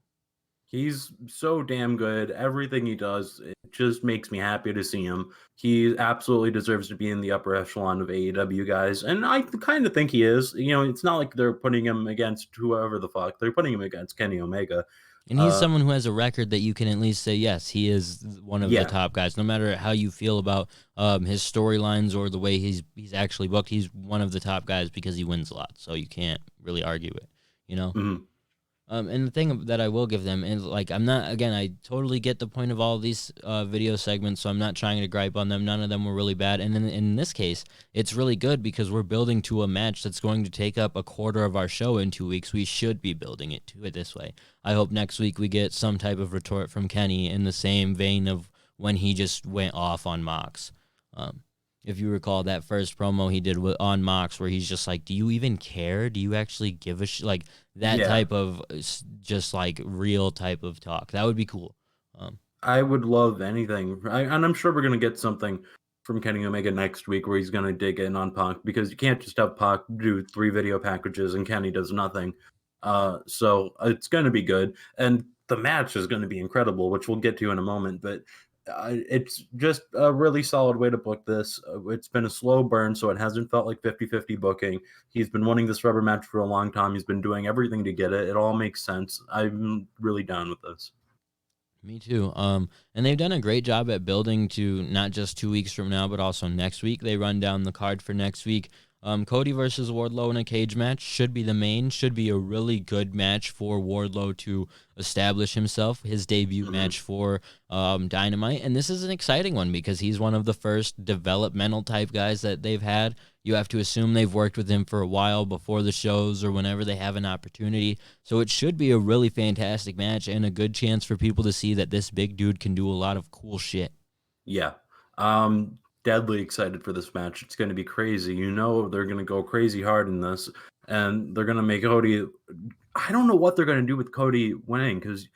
he's so damn good. Everything he does, it just makes me happy to see him. He absolutely deserves to be in the upper echelon of AEW guys, and I kind of think he is. You know, it's not like they're putting him against whoever the fuck. They're putting him against Kenny Omega. And he's someone who has a record that you can at least say, yes, he is one of the top guys. No matter how you feel about his storylines or the way he's actually booked, he's one of the top guys because he wins a lot. So you can't really argue it, you know? Mm-hmm. And the thing that I will give them is, like, I totally get the point of all of these video segments, so I'm not trying to gripe on them. None of them were really bad. And in this case, it's really good because we're building to a match that's going to take up a quarter of our show in 2 weeks. We should be building it to it this way. I hope next week we get some type of retort from Kenny in the same vein of when he just went off on Mox. If you recall that first promo he did on Mox, where he's just like, do you even care? Do you actually give a like that type of just like real type of talk? That would be cool. I would love anything. And I'm sure we're going to get something from Kenny Omega next week where he's going to dig in on Pac, because you can't just have Pac do 3 video packages and Kenny does nothing. So it's going to be good. And the match is going to be incredible, which we'll get to in a moment. But it's just a really solid way to book this. It's been a slow burn, so it hasn't felt like 50-50 booking. He's been wanting this rubber match for a long time. He's been doing everything to get it. It all makes sense. I'm really down with this. Me too. And they've done a great job at building to not just 2 weeks from now, but also next week. They run down the card for next week. Cody versus Wardlow in a cage match should be a really good match for Wardlow to establish himself, his debut match for Dynamite. And this is an exciting one because he's one of the first developmental type guys that they've had. You have to assume they've worked with him for a while before the shows or whenever they have an opportunity. So it should be a really fantastic match and a good chance for people to see that this big dude can do a lot of cool shit. Yeah. Deadly excited for this match. It's going to be crazy. You know, they're going to go crazy hard in this, and they're going to make Cody. I don't know what they're going to do with Cody winning, because,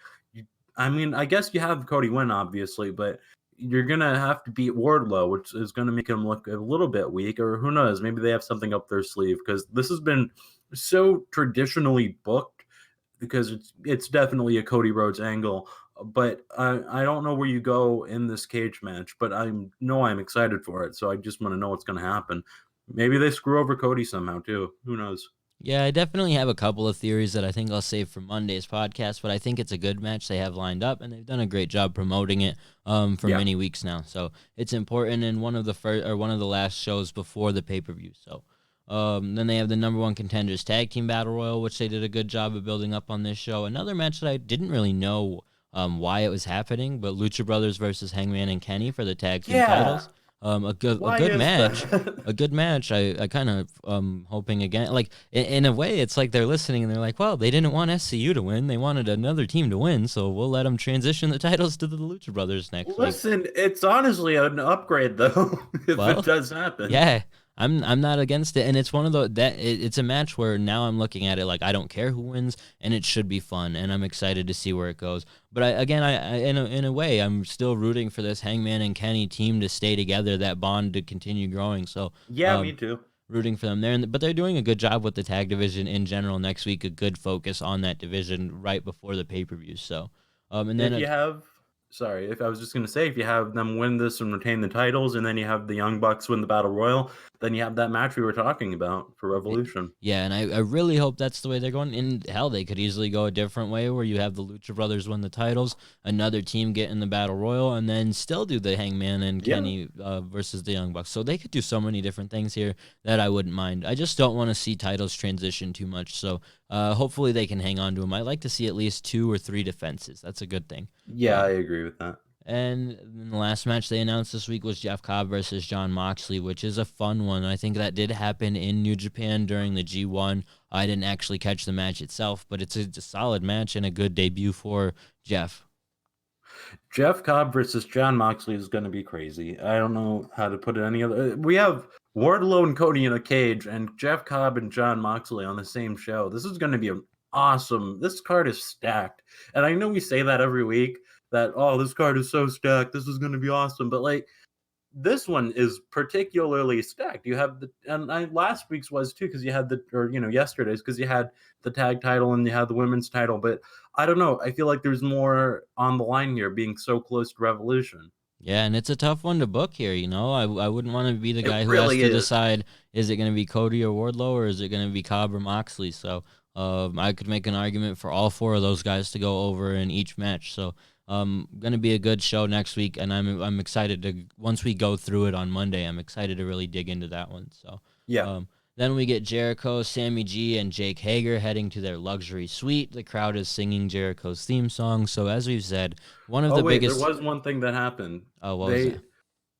I guess you have Cody win, obviously, but you're going to have to beat Wardlow, which is going to make him look a little bit weak, or who knows, maybe they have something up their sleeve, because this has been so traditionally booked, because it's definitely a Cody Rhodes angle. But I don't know where you go in this cage match, but I'm excited for it. So I just want to know what's going to happen. Maybe they screw over Cody somehow too. Who knows? Yeah, I definitely have a couple of theories that I think I'll save for Monday's podcast, but I think it's a good match they have lined up, and they've done a great job promoting it for many weeks now. So it's important in one of the last shows before the pay-per-view. So then they have the number 1 contenders tag team battle royal, which they did a good job of building up on this show. Another match that I didn't really know why it was happening, but Lucha Brothers versus Hangman and Kenny for the tag team titles. A good match. A good match. I kind of hoping again, like in a way, it's like they're listening and they're like, well, they didn't want SCU to win, they wanted another team to win, so we'll let them transition the titles to the Lucha Brothers next week. Listen, it's honestly an upgrade though, if it does happen. Yeah. I'm not against it, and it's one of it's a match where now I'm looking at it like I don't care who wins, and it should be fun, and I'm excited to see where it goes. But in a way, I'm still rooting for this Hangman and Kenny team to stay together, that bond to continue growing. So yeah, me too. Rooting for them there, but they're doing a good job with the tag division in general. Next week, a good focus on that division right before the pay-per-view. So, and then if I was just going to say, if you have them win this and retain the titles, and then you have the Young Bucks win the Battle Royal, then you have that match we were talking about for Revolution. Yeah, and I really hope that's the way they're going. And hell, they could easily go a different way where you have the Lucha Brothers win the titles, another team get in the Battle Royal, and then still do the Hangman and Kenny versus the Young Bucks. So they could do so many different things here that I wouldn't mind. I just don't want to see titles transition too much. So hopefully they can hang on to them. I like to see at least 2 or 3 defenses. That's a good thing. Yeah, I agree with that. And the last match they announced this week was Jeff Cobb versus Jon Moxley, which is a fun one. I think that did happen in New Japan during the G1. I didn't actually catch the match itself, but it's a solid match and a good debut for Jeff. Jeff Cobb versus Jon Moxley is going to be crazy. I don't know how to put it any other. We have Wardlow and Cody in a cage, and Jeff Cobb and Jon Moxley on the same show. This is going to be awesome. This card is stacked. And I know we say that every week, that, oh, this card is so stacked, this is going to be awesome. But, like, this one is particularly stacked. You have last week's was too, because you had yesterday's, because you had the tag title and you had the women's title. But I don't know. I feel like there's more on the line here, being so close to Revolution. Yeah, and it's a tough one to book here, I wouldn't want to be the guy who has to decide, is it going to be Cody or Wardlow, or is it going to be Cobb or Moxley? So I could make an argument for all 4 of those guys to go over in each match. So going to be a good show next week, and I'm excited to, once we go through it on Monday, I'm excited to really dig into that one. So yeah. Then we get Jericho, Sammy G, and Jake Hager heading to their luxury suite. The crowd is singing Jericho's theme song. So as we've said, one of the biggest. There was one thing that happened. Oh, what was that?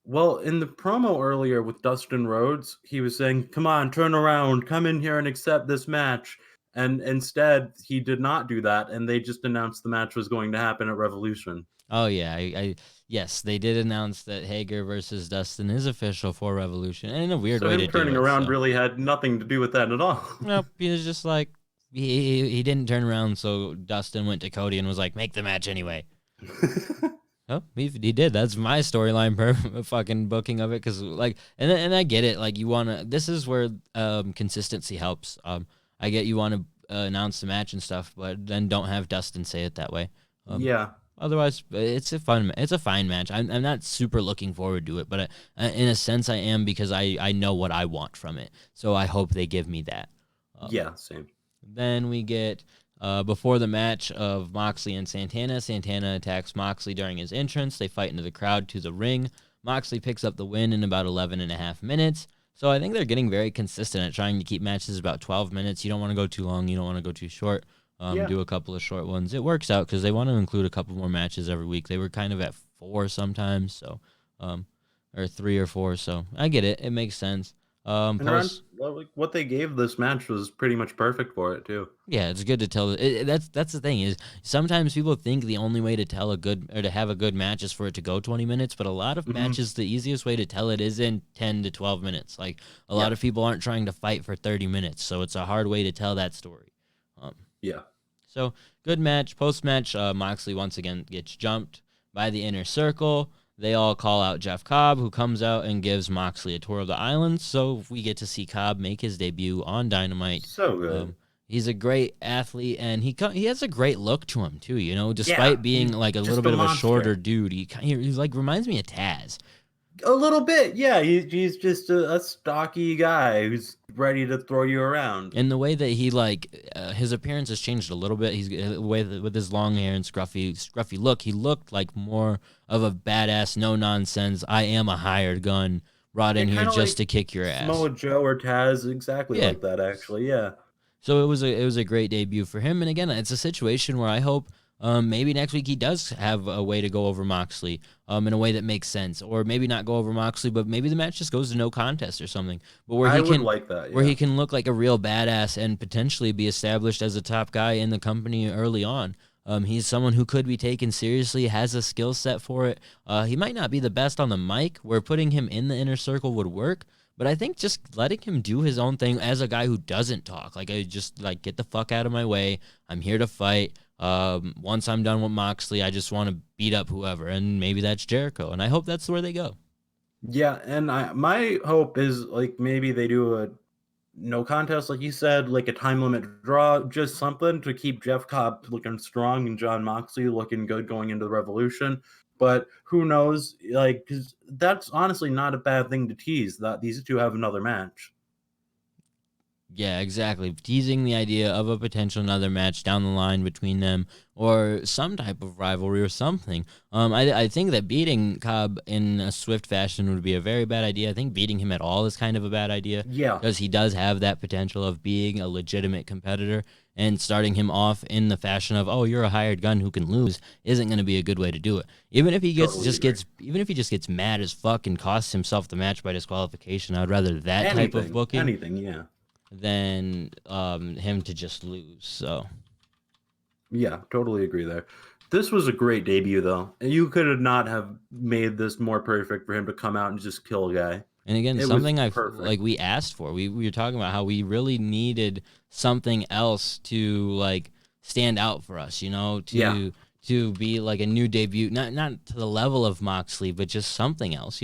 Well, in the promo earlier with Dustin Rhodes, he was saying, "Come on, turn around, come in here and accept this match." And instead, he did not do that, and they just announced the match was going to happen at Revolution. Oh yeah, yes, they did announce that Hager versus Dustin is official for Revolution, and in a weird way to do it. Turning around really had nothing to do with that at all. Nope, he was just like he didn't turn around, so Dustin went to Cody and was like, "Make the match anyway." Oh, he did. That's my storyline per fucking booking of it, because like, and I get it. Like, you wanna. This is where consistency helps. I get you want to announce the match and stuff, but then don't have Dustin say it that way. Yeah. Otherwise, it's a fine match. I'm not super looking forward to it, but in a sense, I am, because I know what I want from it. So I hope they give me that. Yeah, same. Then we get before the match of Moxley and Santana. Santana attacks Moxley during his entrance. They fight into the crowd to the ring. Moxley picks up the win in about 11 and a half minutes. So I think they're getting very consistent at trying to keep matches about 12 minutes. You don't want to go too long. You don't want to go too short. Do a couple of short ones. It works out because they want to include a couple more matches every week. They were kind of at 4 sometimes, so or 3 or 4. So I get it. It makes sense. What they gave this match was pretty much perfect for it too. Yeah, it's good to tell. That's the thing is sometimes people think the only way to tell a good or to have a good match is for it to go 20 minutes, but a lot of matches, the easiest way to tell it is in 10 to 12 minutes. Like a lot of people aren't trying to fight for 30 minutes, so it's a hard way to tell that story. Yeah. So good match. Post match, Moxley once again gets jumped by the Inner Circle. They all call out Jeff Cobb, who comes out and gives Moxley a tour of the island. So we get to see Cobb make his debut on Dynamite. So good. He's a great athlete, and he has a great look to him too. You know, despite being like a little bit of a shorter dude, he like reminds me of Taz. A little bit, yeah. He's just a stocky guy who's ready to throw you around. And the way that he his appearance has changed a little bit. He's with his long hair and scruffy look. He looked like more of a badass, no nonsense. I am a hired gun brought in here just to kick your ass. Samoa Joe or Taz, exactly like that. Actually, yeah. So it was a great debut for him. And again, it's a situation where I hope. Maybe next week he does have a way to go over Moxley in a way that makes sense, or maybe not go over Moxley, but maybe the match just goes to no contest or something. But where he can like that, where he can look like a real badass and potentially be established as a top guy in the company early on. He's someone who could be taken seriously, has a skill set for it. He might not be the best on the mic, where putting him in the Inner Circle would work. But I think just letting him do his own thing as a guy who doesn't talk, get the fuck out of my way. I'm here to fight. Once I'm done with Moxley, I just want to beat up whoever, and maybe that's Jericho, and I hope that's where they go. Yeah, and my hope is maybe they do a no contest, like you said, like a time limit draw, just something to keep Jeff Cobb looking strong and John Moxley looking good going into the Revolution. But who knows? Because that's honestly not a bad thing to tease that these two have another match. Yeah, exactly. Teasing the idea of a potential another match down the line between them, or some type of rivalry or something. I think that beating Cobb in a swift fashion would be a very bad idea. I think beating him at all is kind of a bad idea. Yeah. Because he does have that potential of being a legitimate competitor, and starting him off in the fashion of, oh, you're a hired gun who can lose, isn't going to be a good way to do it. Even if he just gets mad as fuck and costs himself the match by disqualification, I'd rather that type of booking. Anything, yeah. Than him to just lose. So yeah, totally agree there. This was a great debut though. You could have not have made this more perfect for him to come out and just kill a guy. And again, something we asked for. We were talking about how we really needed something else to stand out for us, to be like a new debut, not to the level of Moxley, but just something else,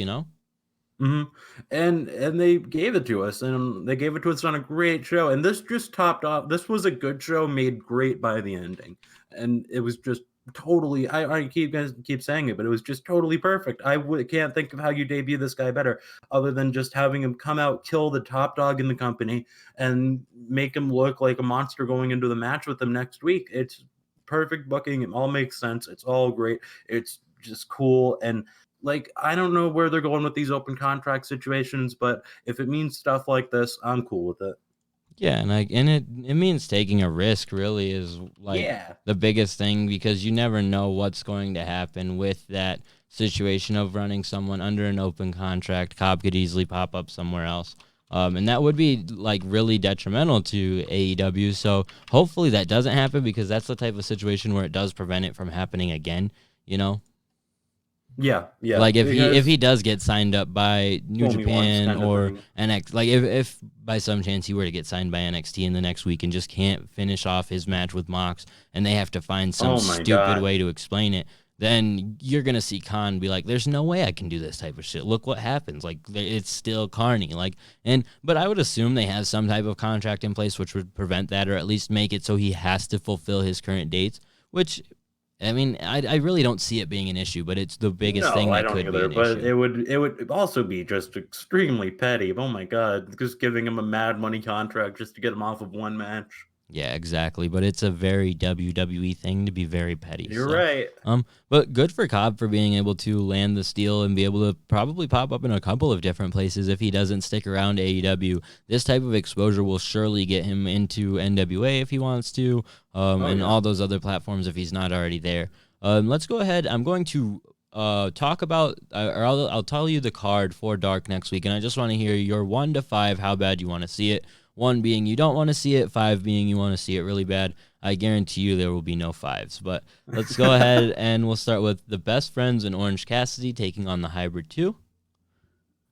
Mm-hmm. And they gave it to us, and they gave it to us on a great show. And this just topped off. This was a good show made great by the ending, and it was just totally. I keep saying it, but it was just totally perfect. Can't think of how you debut this guy better, other than just having him come out, kill the top dog in the company, and make him look like a monster going into the match with him next week. It's perfect booking. It all makes sense. It's all great. It's just cool. And like, I don't know where they're going with these open contract situations, but if it means stuff like this, I'm cool with it. Yeah, and it means taking a risk. Really, is like the biggest thing, because you never know what's going to happen with that situation of running someone under an open contract. Cobb could easily pop up somewhere else, and that would be like really detrimental to AEW. So hopefully that doesn't happen, because that's the type of situation where it does prevent it from happening again. You know. Yeah. Like if he does get signed up by New Japan or NXT, like if by some chance he were to get signed by NXT in the next week and just can't finish off his match with Mox, and they have to find some stupid way to explain it, then you're gonna see Khan be like, "There's no way I can do this type of shit. Look what happens. Like it's still Carney." But I would assume they have some type of contract in place which would prevent that, or at least make it so he has to fulfill his current dates, which. I mean, I really don't see it being an issue, but it's the biggest thing that could be an issue. It would also be just extremely petty. Oh my god, just giving him a mad money contract just to get him off of one match. Yeah, exactly. But it's a very WWE thing to be very petty. You're right. But good for Cobb for being able to land the steal and be able to probably pop up in a couple of different places if he doesn't stick around AEW. This type of exposure will surely get him into NWA if he wants to, all those other platforms if he's not already there. Let's go ahead. I'm going to talk about, or I'll tell you the card for Dark next week, and I just want to hear your 1 to 5 how bad you want to see it. 1 being you don't want to see it, 5 being you want to see it really bad. I guarantee you there will be no 5s. But let's go ahead and we'll start with the Best Friends and Orange Cassidy taking on the Hybrid 2.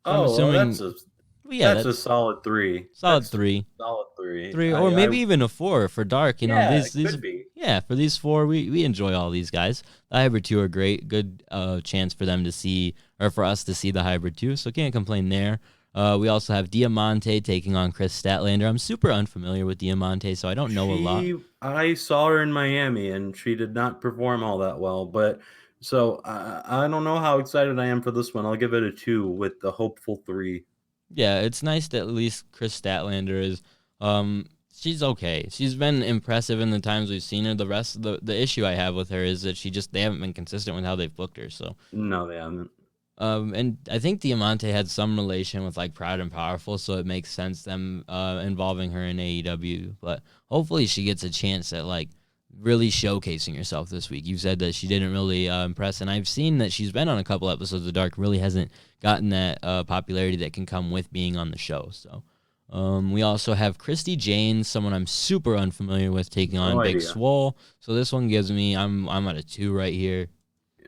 That's a solid 3. Solid 3. Solid 3. 3, or maybe even a 4 for Dark. You know, these could be. Yeah, for these 4, we enjoy all these guys. The Hybrid 2 are great. Good chance for them to see, or for us to see the Hybrid 2. So can't complain there. We also have Diamante taking on Chris Statlander. I'm super unfamiliar with Diamante, so I don't know a lot. I saw her in Miami, and she did not perform all that well. But so I don't know how excited I am for this one. I'll give it a 2 with the hopeful 3. Yeah, it's nice that at least Chris Statlander is. She's okay. She's been impressive in the times we've seen her. The rest of the issue I have with her is that they haven't been consistent with how they've booked her. So no, they haven't. And I think Diamante had some relation with like Proud and Powerful, so it makes sense them involving her in AEW. But hopefully she gets a chance at like really showcasing herself this week. You said that she didn't really impress, and I've seen that she's been on a couple episodes of Dark, really hasn't gotten that popularity that can come with being on the show. So we also have Christy Jane, someone I'm super unfamiliar with, taking on Big Swole. So this one gives me, I'm at a 2 right here.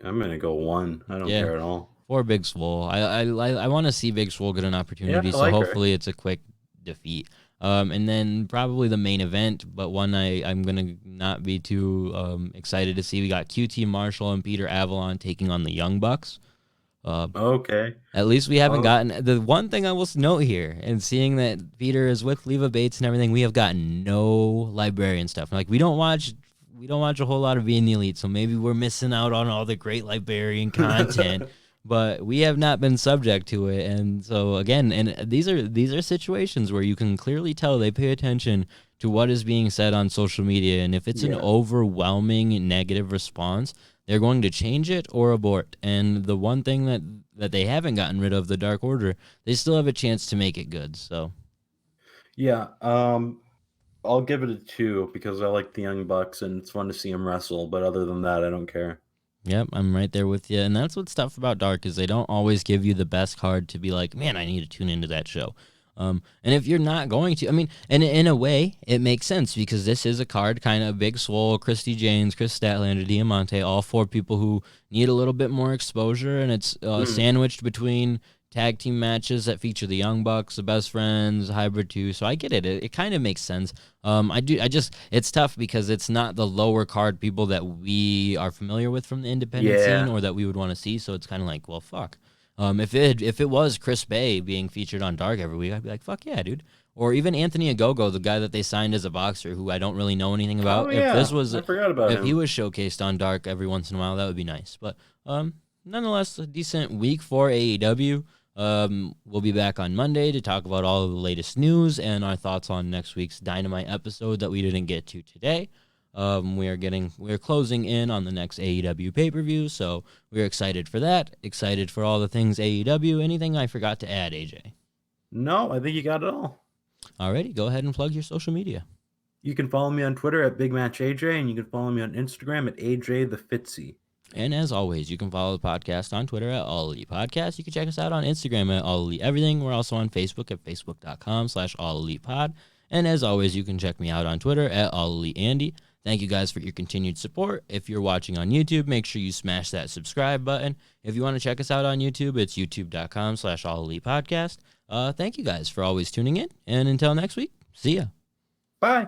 I'm gonna go 1. I don't care at all. For Big Swole. I want to see Big Swole get an opportunity, so hopefully it's a quick defeat. And then probably the main event, but one I'm going to not be too excited to see. We got QT Marshall and Peter Avalon taking on the Young Bucks. Okay. At least we haven't gotten... The one thing I will note here, and seeing that Peter is with Leva Bates and everything, we have gotten no Librarian stuff. Like, we don't watch a whole lot of Being the Elite, so maybe we're missing out on all the great Librarian content. But we have not been subject to it, and so again, and these are situations where you can clearly tell they pay attention to what is being said on social media, and if it's an overwhelming negative response, they're going to change it or abort. And the one thing that they haven't gotten rid of, the Dark Order, they still have a chance to make it good. So, yeah, I'll give it a 2 because I like the Young Bucks and it's fun to see them wrestle. But other than that, I don't care. Yep, I'm right there with you. And that's what's tough about Dark, is they don't always give you the best card to be like, man, I need to tune into that show. And if you're not going to, I mean, and in a way, it makes sense because this is a card kind of Big Swole, Christy Janes, Chris Statlander, Diamante, all 4 people who need a little bit more exposure, and it's sandwiched between tag team matches that feature the Young Bucks, the Best Friends, Hybrid 2. So I get it. It kind of makes sense. It's tough because it's not the lower card people that we are familiar with from the independent scene or that we would want to see. So it's kind of like, well, fuck. If it was Chris Bay being featured on Dark every week, I'd be like, fuck yeah, dude. Or even Anthony Agogo, the guy that they signed as a boxer, who I don't really know anything about. I forgot about him. If he was showcased on Dark every once in a while, that would be nice. But nonetheless, a decent week for AEW. We'll be back on Monday to talk about all of the latest news and our thoughts on next week's Dynamite episode that we didn't get to today. We're closing in on the next AEW pay-per-view, so we're excited for that. Excited for all the things AEW. Anything I forgot to add, AJ? No, I think you got it all. Alrighty, go ahead and plug your social media. You can follow me on Twitter at BigMatchAJ, and you can follow me on Instagram at AJTheFitzy. And as always, you can follow the podcast on Twitter at All Elite Podcast. You can check us out on Instagram at All Elite Everything. We're also on Facebook at facebook.com/AllElitePod. And as always, you can check me out on Twitter at All Elite Andy. Thank you guys for your continued support. If you're watching on YouTube, make sure you smash that subscribe button. If you want to check us out on YouTube, it's youtube.com/AllElitePodcast. Thank you guys for always tuning in. And until next week, see ya. Bye.